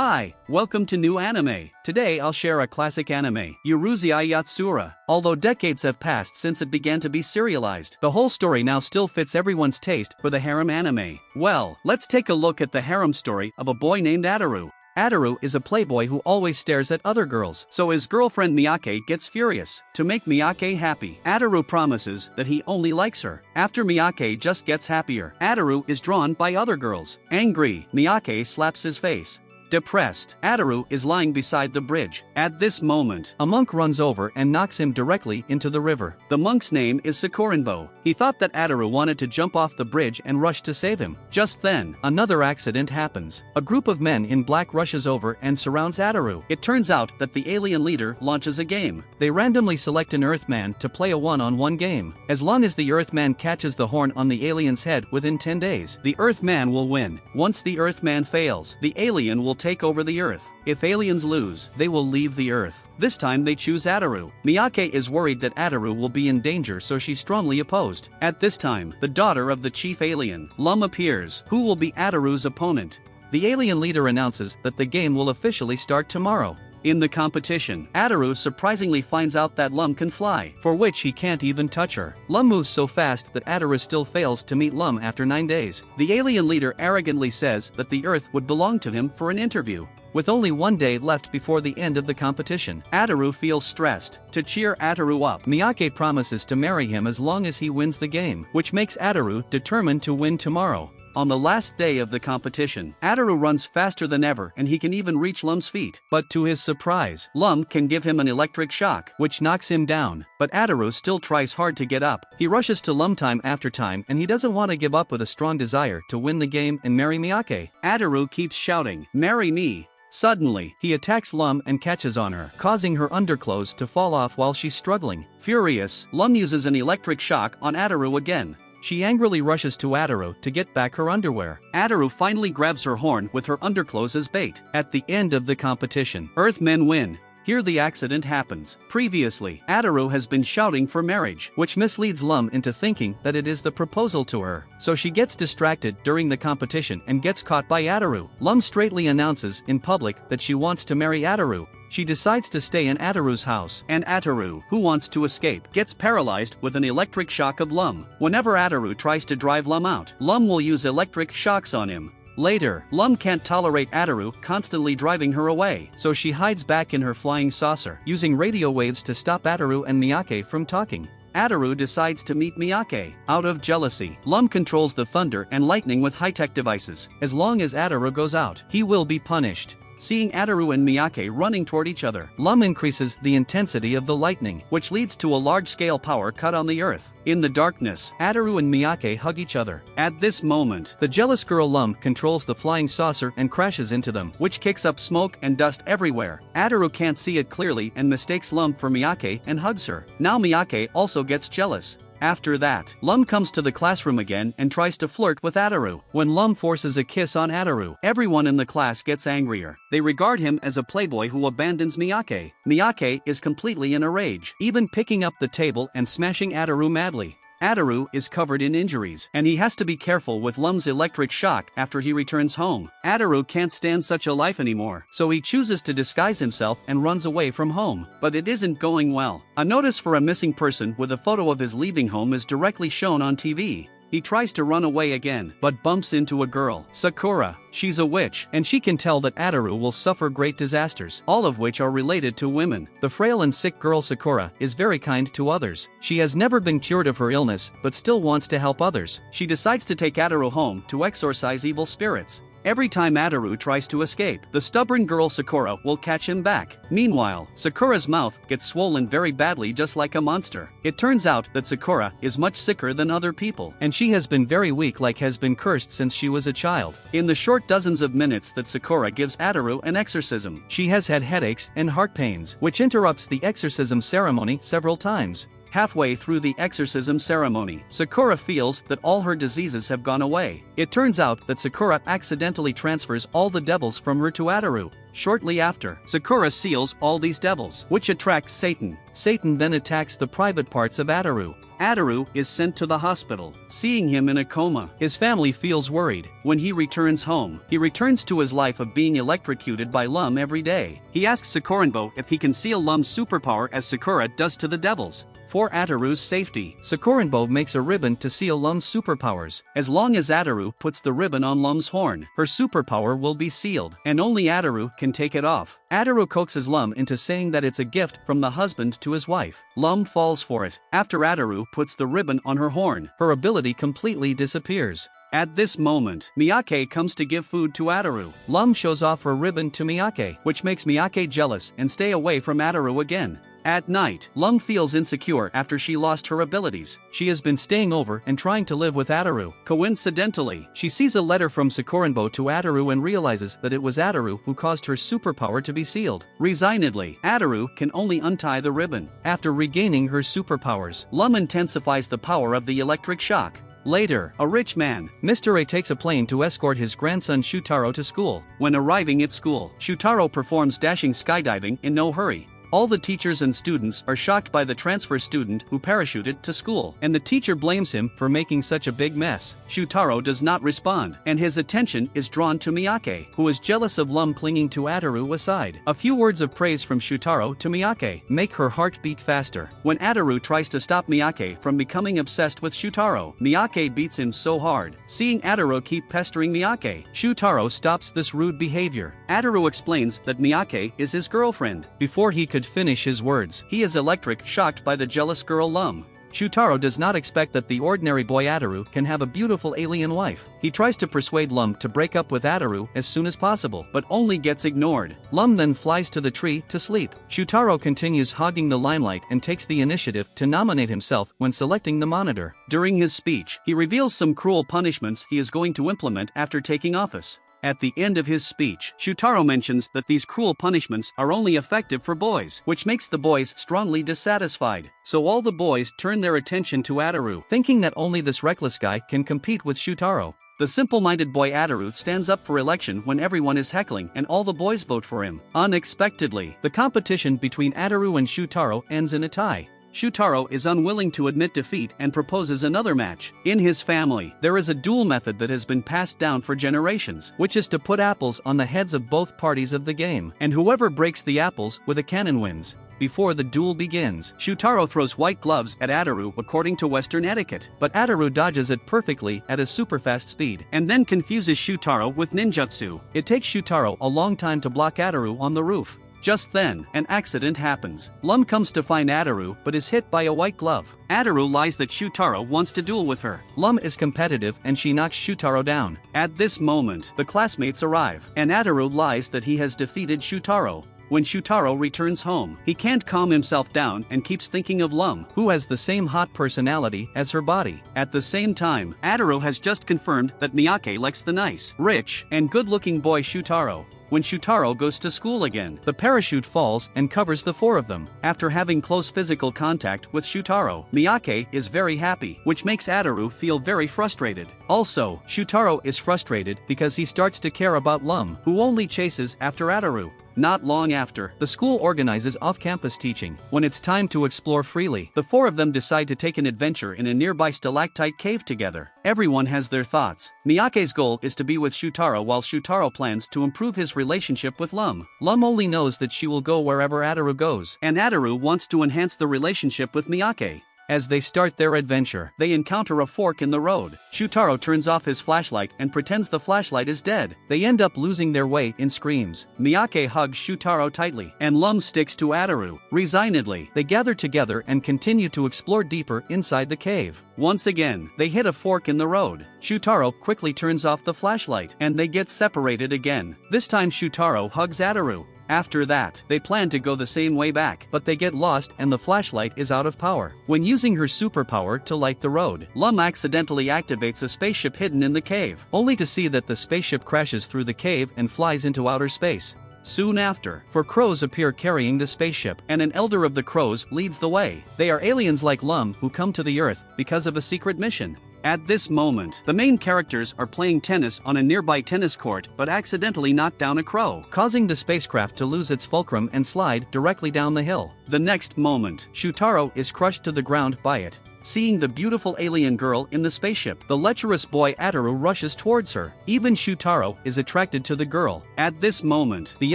Hi, welcome to New Anime. Today I'll share a classic anime, Urusei Yatsura. Although decades have passed since it began to be serialized, the whole story now still fits everyone's taste for the harem anime. Well, let's take a look at the harem story of a boy named Ataru. Ataru is a playboy who always stares at other girls, so his girlfriend Miyake gets furious. To make Miyake happy, Ataru promises that he only likes her. After Miyake just gets happier, Ataru is drawn by other girls. Angry, Miyake slaps his face. Depressed, Ataru is lying beside the bridge. At this moment, a monk runs over and knocks him directly into the river. The monk's name is Sakurenbo. He thought that Ataru wanted to jump off the bridge and rushed to save him. Just then, another accident happens. A group of men in black rushes over and surrounds Ataru. It turns out that the alien leader launches a game. They randomly select an Earthman to play a one-on-one game. As long as the Earthman catches the horn on the alien's head within 10 days, the Earthman will win. Once the Earthman fails, the alien will take over the Earth. If aliens lose, they will leave the Earth. This time they choose Ataru. Miyake is worried that Ataru will be in danger, so she strongly opposed. At this time, the daughter of the chief alien, Lum, appears. Who will be Ataru's opponent? The alien leader announces that the game will officially start tomorrow. In the competition, Ataru surprisingly finds out that Lum can fly, for which he can't even touch her. Lum moves so fast that Ataru still fails to meet Lum after 9 days. The alien leader arrogantly says that the Earth would belong to him for an interview. With only 1 day left before the end of the competition, Ataru feels stressed. To cheer Ataru up, Miyake promises to marry him as long as he wins the game, which makes Ataru determined to win tomorrow. On the last day of the competition, Ataru runs faster than ever and he can even reach Lum's feet. But to his surprise, Lum can give him an electric shock, which knocks him down. But Ataru still tries hard to get up. He rushes to Lum time after time and he doesn't want to give up, with a strong desire to win the game and marry Miyake. Ataru keeps shouting, "Marry me!" Suddenly, he attacks Lum and catches on her, causing her underclothes to fall off while she's struggling. Furious, Lum uses an electric shock on Ataru again. She angrily rushes to Ataru to get back her underwear. Ataru finally grabs her horn with her underclothes as bait. At the end of the competition, Earthmen win. Here the accident happens. Previously, Ataru has been shouting for marriage, which misleads Lum into thinking that it is the proposal to her. So she gets distracted during the competition and gets caught by Ataru. Lum straightly announces in public that she wants to marry Ataru. She decides to stay in Ataru's house, and Ataru, who wants to escape, gets paralyzed with an electric shock of Lum. Whenever Ataru tries to drive Lum out, Lum will use electric shocks on him. Later, Lum can't tolerate Ataru constantly driving her away, so she hides back in her flying saucer, using radio waves to stop Ataru and Miyake from talking. Ataru decides to meet Miyake. Out of jealousy, Lum controls the thunder and lightning with high-tech devices. As long as Ataru goes out, he will be punished. Seeing Ataru and Miyake running toward each other, Lum increases the intensity of the lightning, which leads to a large-scale power cut on the Earth. In the darkness, Ataru and Miyake hug each other. At this moment, the jealous girl Lum controls the flying saucer and crashes into them, which kicks up smoke and dust everywhere. Ataru can't see it clearly and mistakes Lum for Miyake and hugs her. Now Miyake also gets jealous. After that, Lum comes to the classroom again and tries to flirt with Ataru. When Lum forces a kiss on Ataru, everyone in the class gets angrier. They regard him as a playboy who abandons Miyake. Miyake is completely in a rage, even picking up the table and smashing Ataru madly. Ataru is covered in injuries, and he has to be careful with Lum's electric shock after he returns home. Ataru can't stand such a life anymore, so he chooses to disguise himself and runs away from home. But it isn't going well. A notice for a missing person with a photo of his leaving home is directly shown on TV. He tries to run away again, but bumps into a girl, Sakura. She's a witch, and she can tell that Ataru will suffer great disasters, all of which are related to women. The frail and sick girl Sakura is very kind to others. She has never been cured of her illness, but still wants to help others. She decides to take Ataru home to exorcise evil spirits. Every time Ataru tries to escape, the stubborn girl Sakura will catch him back. Meanwhile, Sakura's mouth gets swollen very badly, just like a monster. It turns out that Sakura is much sicker than other people, and she has been very weak, like has been cursed since she was a child. In the short dozens of minutes that Sakura gives Ataru an exorcism, she has had headaches and heart pains, which interrupts the exorcism ceremony several times. Halfway through the exorcism ceremony, Sakura feels that all her diseases have gone away. It turns out that Sakura accidentally transfers all the devils from her to Ataru. Shortly after, Sakura seals all these devils, which attracts Satan. Satan then attacks the private parts of Ataru. Ataru is sent to the hospital. Seeing him in a coma, his family feels worried. When he returns home, he returns to his life of being electrocuted by Lum every day. He asks Sakuranbo if he can seal Lum's superpower as Sakura does to the devils. For Ataru's safety, Sakuranbo makes a ribbon to seal Lum's superpowers. As long as Ataru puts the ribbon on Lum's horn, her superpower will be sealed, and only Ataru can take it off. Ataru coaxes Lum into saying that it's a gift from the husband to his wife. Lum falls for it. After Ataru puts the ribbon on her horn, her ability completely disappears. At this moment, Miyake comes to give food to Ataru. Lum shows off her ribbon to Miyake, which makes Miyake jealous and stay away from Ataru again. At night, Lum feels insecure after she lost her abilities. She has been staying over and trying to live with Ataru. Coincidentally, she sees a letter from Sakuranbo to Ataru and realizes that it was Ataru who caused her superpower to be sealed. Resignedly, Ataru can only untie the ribbon. After regaining her superpowers, Lum intensifies the power of the electric shock. Later, a rich man, Mr. A, takes a plane to escort his grandson Shutaro to school. When arriving at school, Shutaro performs dashing skydiving in no hurry. All the teachers and students are shocked by the transfer student who parachuted to school, and the teacher blames him for making such a big mess. Shutaro does not respond, and his attention is drawn to Miyake, who is jealous of Lum clinging to Ataru aside. A few words of praise from Shutaro to Miyake make her heart beat faster. When Ataru tries to stop Miyake from becoming obsessed with Shutaro, Miyake beats him so hard. Seeing Ataru keep pestering Miyake, Shutaro stops this rude behavior. Ataru explains that Miyake is his girlfriend. Before he could finish his words, he is electric shocked by the jealous girl Lum. Shutaro does not expect that the ordinary boy Ataru can have a beautiful alien wife. He tries to persuade Lum to break up with Ataru as soon as possible, but only gets ignored. Lum then flies to the tree to sleep. Shutaro continues hogging the limelight and takes the initiative to nominate himself when selecting the monitor. During his speech, he reveals some cruel punishments he is going to implement after taking office. At the end of his speech, Shutaro mentions that these cruel punishments are only effective for boys, which makes the boys strongly dissatisfied. So all the boys turn their attention to Ataru, thinking that only this reckless guy can compete with Shutaro. The simple-minded boy Ataru stands up for election when everyone is heckling and all the boys vote for him. Unexpectedly, the competition between Ataru and Shutaro ends in a tie. Shutaro is unwilling to admit defeat and proposes another match. In his family, there is a duel method that has been passed down for generations, which is to put apples on the heads of both parties of the game, and whoever breaks the apples with a cannon wins. Before the duel begins, Shutaro throws white gloves at Ataru according to Western etiquette, but Ataru dodges it perfectly at a super-fast speed, and then confuses Shutaro with ninjutsu. It takes Shutaro a long time to block Ataru on the roof. Just then, an accident happens. Lum comes to find Ataru but is hit by a white glove. Ataru lies that Shutaro wants to duel with her. Lum is competitive and she knocks Shutaro down. At this moment, the classmates arrive, and Ataru lies that he has defeated Shutaro. When Shutaro returns home, he can't calm himself down and keeps thinking of Lum, who has the same hot personality as her body. At the same time, Ataru has just confirmed that Miyake likes the nice, rich, and good-looking boy Shutaro. When Shutaro goes to school again, the parachute falls and covers the four of them. After having close physical contact with Shutaro, Miyake is very happy, which makes Ataru feel very frustrated. Also, Shutaro is frustrated because he starts to care about Lum, who only chases after Ataru. Not long after, the school organizes off-campus teaching. When it's time to explore freely, the four of them decide to take an adventure in a nearby stalactite cave together. Everyone has their thoughts. Miyake's goal is to be with Shutaro while Shutaro plans to improve his relationship with Lum. Lum only knows that she will go wherever Ataru goes, and Ataru wants to enhance the relationship with Miyake. As they start their adventure, they encounter a fork in the road. Shutaro turns off his flashlight and pretends the flashlight is dead. They end up losing their way in screams. Miyake hugs Shutaro tightly, and Lum sticks to Ataru. Resignedly, they gather together and continue to explore deeper inside the cave. Once again, they hit a fork in the road. Shutaro quickly turns off the flashlight, and they get separated again. This time Shutaro hugs Ataru. After that, they plan to go the same way back, but they get lost and the flashlight is out of power. When using her superpower to light the road, Lum accidentally activates a spaceship hidden in the cave, only to see that the spaceship crashes through the cave and flies into outer space. Soon after, four crows appear carrying the spaceship, and an elder of the crows leads the way. They are aliens like Lum who come to the Earth because of a secret mission. At this moment, the main characters are playing tennis on a nearby tennis court but accidentally knock down a crow, causing the spacecraft to lose its fulcrum and slide directly down the hill. The next moment, Shutaro is crushed to the ground by it. Seeing the beautiful alien girl in the spaceship, the lecherous boy Ataru rushes towards her. Even Shutaro is attracted to the girl. At this moment, the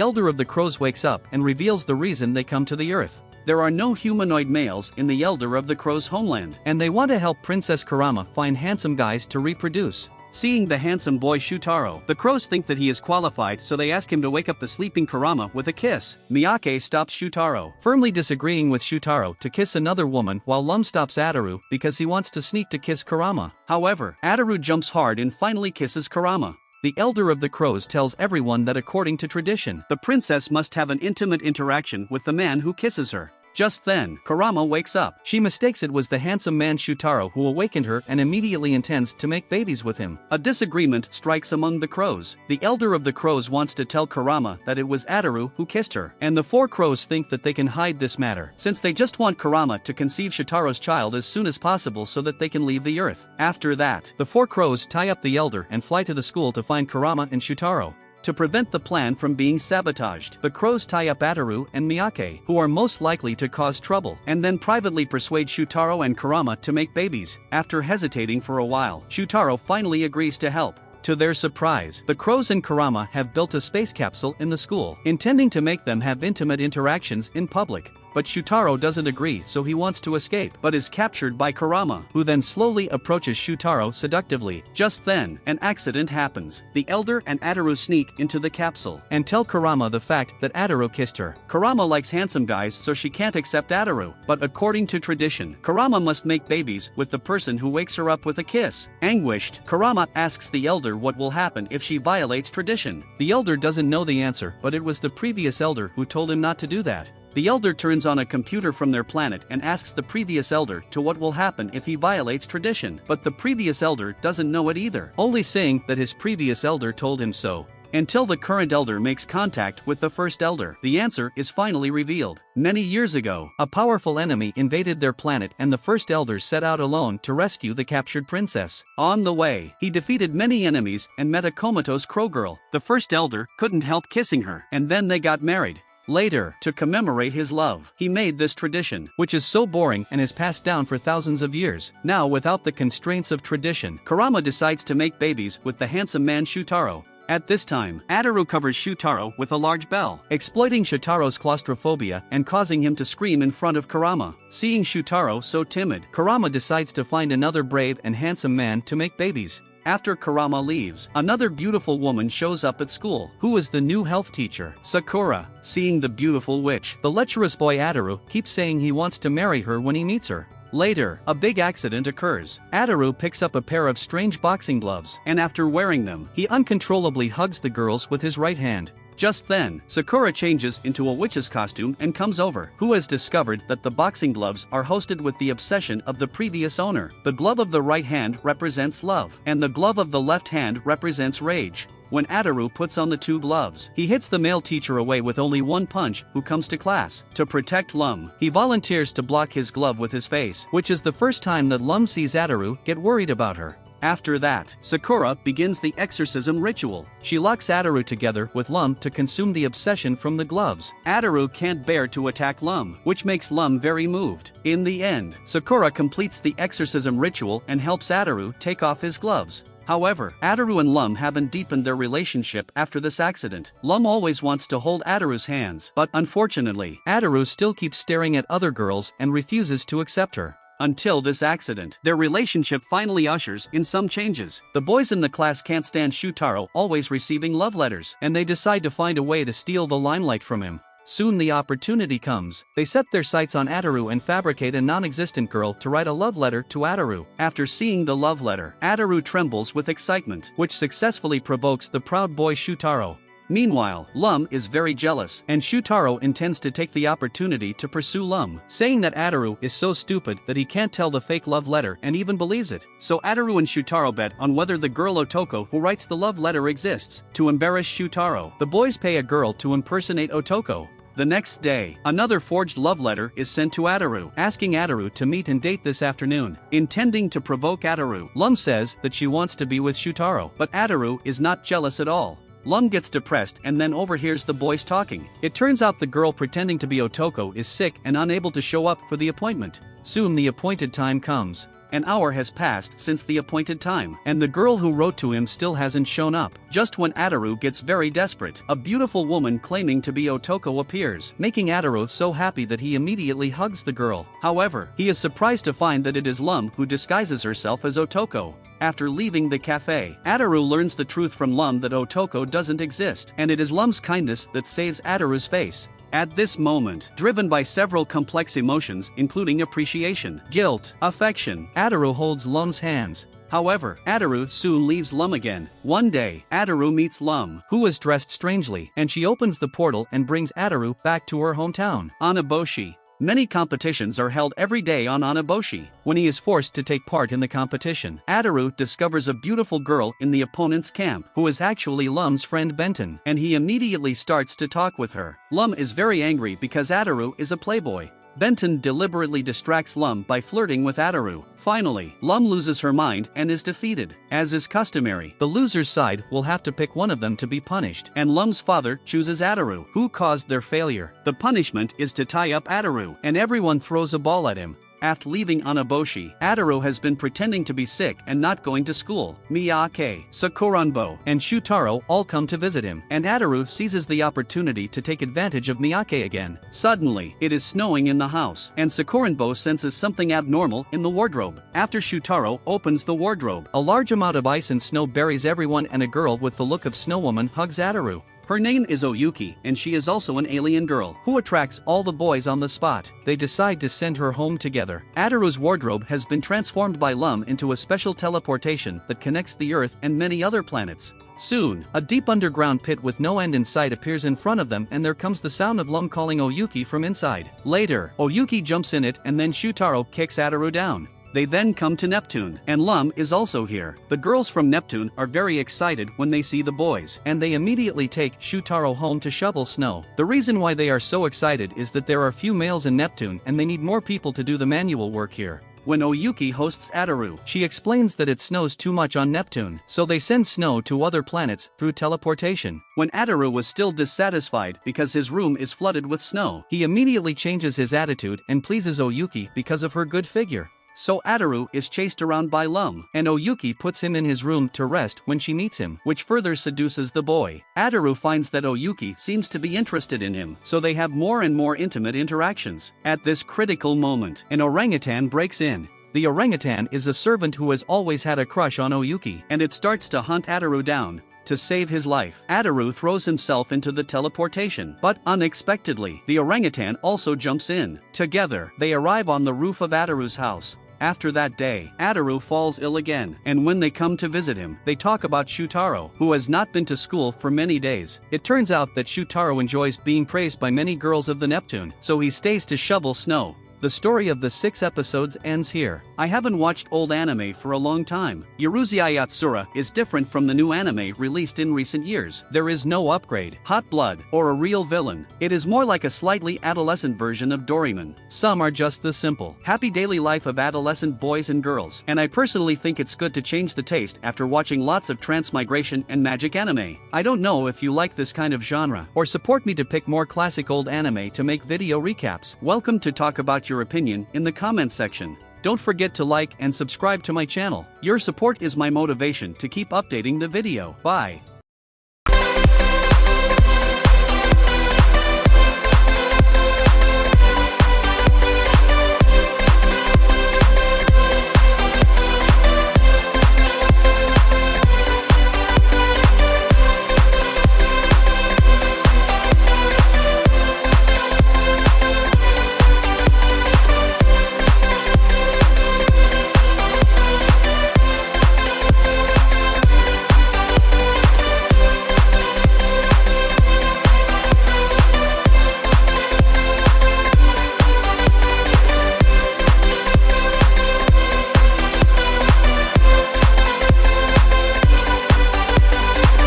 elder of the crows wakes up and reveals the reason they come to the Earth. There are no humanoid males in the elder of the crow's homeland, and they want to help Princess Kurama find handsome guys to reproduce. Seeing the handsome boy Shutaro, the crows think that he is qualified, so they ask him to wake up the sleeping Kurama with a kiss. Miyake stops Shutaro, firmly disagreeing with Shutaro to kiss another woman, while Lum stops Ataru because he wants to sneak to kiss Kurama. However, Ataru jumps hard and finally kisses Kurama. The elder of the crows tells everyone that according to tradition, the princess must have an intimate interaction with the man who kisses her. Just then, Kurama wakes up. She mistakes it was the handsome man Shutaro who awakened her and immediately intends to make babies with him. A disagreement strikes among the crows. The elder of the crows wants to tell Kurama that it was Ataru who kissed her, and the four crows think that they can hide this matter, since they just want Kurama to conceive Shutaro's child as soon as possible so that they can leave the Earth. After that, the four crows tie up the elder and fly to the school to find Kurama and Shutaro. To prevent the plan from being sabotaged, the crows tie up Ataru and Miyake, who are most likely to cause trouble, and then privately persuade Shutaro and Kurama to make babies. After hesitating for a while, Shutaro finally agrees to help. To their surprise, the crows and Kurama have built a space capsule in the school, intending to make them have intimate interactions in public. But Shutaro doesn't agree, so he wants to escape, but is captured by Kurama, who then slowly approaches Shutaro seductively. Just then, an accident happens. The elder and Ataru sneak into the capsule and tell Kurama the fact that Ataru kissed her. Kurama likes handsome guys, so she can't accept Ataru, but according to tradition, Kurama must make babies with the person who wakes her up with a kiss. Anguished, Kurama asks the elder what will happen if she violates tradition. The elder doesn't know the answer, but it was the previous elder who told him not to do that. The elder turns on a computer from their planet and asks the previous elder to what will happen if he violates tradition, but the previous elder doesn't know it either, only saying that his previous elder told him so. Until the current elder makes contact with the first elder, the answer is finally revealed. Many years ago, a powerful enemy invaded their planet and the first elder set out alone to rescue the captured princess. On the way, he defeated many enemies and met a comatose crow girl. The first elder couldn't help kissing her, and then they got married. Later, to commemorate his love, he made this tradition, which is so boring and is passed down for thousands of years. Now, without the constraints of tradition, Kurama decides to make babies with the handsome man Shutaro. At this time, Ataru covers Shutaro with a large bell, exploiting Shutaro's claustrophobia and causing him to scream in front of Kurama. Seeing Shutaro so timid, Kurama decides to find another brave and handsome man to make babies. After Kurama leaves, another beautiful woman shows up at school, who is the new health teacher, Sakura. Seeing the beautiful witch, the lecherous boy Ataru keeps saying he wants to marry her when he meets her. Later, a big accident occurs. Ataru picks up a pair of strange boxing gloves, and after wearing them, he uncontrollably hugs the girls with his right hand. Just then, Sakura changes into a witch's costume and comes over, who has discovered that the boxing gloves are hosted with the obsession of the previous owner. The glove of the right hand represents love, and the glove of the left hand represents rage. When Ataru puts on the two gloves, he hits the male teacher away with only one punch, who comes to class. To protect Lum, he volunteers to block his glove with his face, which is the first time that Lum sees Ataru get worried about her. After that, Sakura begins the exorcism ritual. She locks Ataru together with Lum to consume the obsession from the gloves. Ataru can't bear to attack Lum, which makes Lum very moved. In the end, Sakura completes the exorcism ritual and helps Ataru take off his gloves. However, Ataru and Lum haven't deepened their relationship after this accident. Lum always wants to hold Ataru's hands, but unfortunately, Ataru still keeps staring at other girls and refuses to accept her. Until this accident, their relationship finally ushers in some changes. The boys in the class can't stand Shutaro always receiving love letters, and they decide to find a way to steal the limelight from him. Soon the opportunity comes. They set their sights on Ataru and fabricate a non-existent girl to write a love letter to Ataru. After seeing the love letter, Ataru trembles with excitement, which successfully provokes the proud boy Shutaro. Meanwhile, Lum is very jealous, and Shutaro intends to take the opportunity to pursue Lum, saying that Ataru is so stupid that he can't tell the fake love letter and even believes it. So Ataru and Shutaro bet on whether the girl Otoko who writes the love letter exists. To embarrass Shutaro, the boys pay a girl to impersonate Otoko. The next day, another forged love letter is sent to Ataru, asking Ataru to meet and date this afternoon. Intending to provoke Ataru, Lum says that she wants to be with Shutaro, but Ataru is not jealous at all. Lum gets depressed and then overhears the boys talking. It turns out the girl pretending to be Otoko is sick and unable to show up for the appointment. Soon the appointed time comes. An hour has passed since the appointed time, and the girl who wrote to him still hasn't shown up. Just when Ataru gets very desperate, a beautiful woman claiming to be Otoko appears, making Ataru so happy that he immediately hugs the girl. However, he is surprised to find that it is Lum who disguises herself as Otoko. After leaving the cafe, Ataru learns the truth from Lum that Otoko doesn't exist, and it is Lum's kindness that saves Ataru's face. At this moment, driven by several complex emotions including appreciation, guilt, affection, Ataru holds Lum's hands. However, Ataru soon leaves Lum again. One day, Ataru meets Lum, who is dressed strangely, and she opens the portal and brings Ataru back to her hometown, Anaboshi. Many competitions are held every day on Anaboshi. When he is forced to take part in the competition, Ataru discovers a beautiful girl in the opponent's camp who is actually Lum's friend Benton, and he immediately starts to talk with her. Lum is very angry because Ataru is a playboy. Benton deliberately distracts Lum by flirting with Ataru. Finally, Lum loses her mind and is defeated. As is customary, the loser's side will have to pick one of them to be punished, and Lum's father chooses Ataru, who caused their failure. The punishment is to tie up Ataru, and everyone throws a ball at him. After leaving Anaboshi, Ataru has been pretending to be sick and not going to school. Miyake, Sakuranbo, and Shutaro all come to visit him, and Ataru seizes the opportunity to take advantage of Miyake again. Suddenly, it is snowing in the house, and Sakuranbo senses something abnormal in the wardrobe. After Shutaro opens the wardrobe, a large amount of ice and snow buries everyone, and a girl with the look of Snowwoman hugs Ataru. Her name is Oyuki, and she is also an alien girl, who attracts all the boys on the spot. They decide to send her home together. Ataru's wardrobe has been transformed by Lum into a special teleportation that connects the Earth and many other planets. Soon, a deep underground pit with no end in sight appears in front of them, and there comes the sound of Lum calling Oyuki from inside. Later, Oyuki jumps in it, and then Shutaro kicks Ataru down. They then come to Neptune, and Lum is also here. The girls from Neptune are very excited when they see the boys, and they immediately take Shutaro home to shovel snow. The reason why they are so excited is that there are few males in Neptune and they need more people to do the manual work here. When Oyuki hosts Ataru, she explains that it snows too much on Neptune, so they send snow to other planets through teleportation. When Ataru was still dissatisfied because his room is flooded with snow, he immediately changes his attitude and pleases Oyuki because of her good figure. So Ataru is chased around by Lum, and Oyuki puts him in his room to rest when she meets him, which further seduces the boy. Ataru finds that Oyuki seems to be interested in him, so they have more and more intimate interactions. At this critical moment, an orangutan breaks in. The orangutan is a servant who has always had a crush on Oyuki, and it starts to hunt Ataru down. To save his life, Ataru throws himself into the teleportation, but unexpectedly, the orangutan also jumps in. Together, they arrive on the roof of Ataru's house. After that day, Ataru falls ill again, and when they come to visit him, they talk about Shutaro, who has not been to school for many days. It turns out that Shutaro enjoys being praised by many girls of the Neptune, so he stays to shovel snow. The story of the 6 episodes ends here. I haven't watched old anime for a long time. Urusei Yatsura is different from the new anime released in recent years. There is no upgrade, hot blood, or a real villain. It is more like a slightly adolescent version of Doraemon. Some are just the simple, happy daily life of adolescent boys and girls, and I personally think it's good to change the taste after watching lots of transmigration and magic anime. I don't know if you like this kind of genre, or support me to pick more classic old anime to make video recaps. Welcome to talk about your opinion in the comments section. Don't forget to like and subscribe to my channel. Your support is my motivation to keep updating the video. Bye.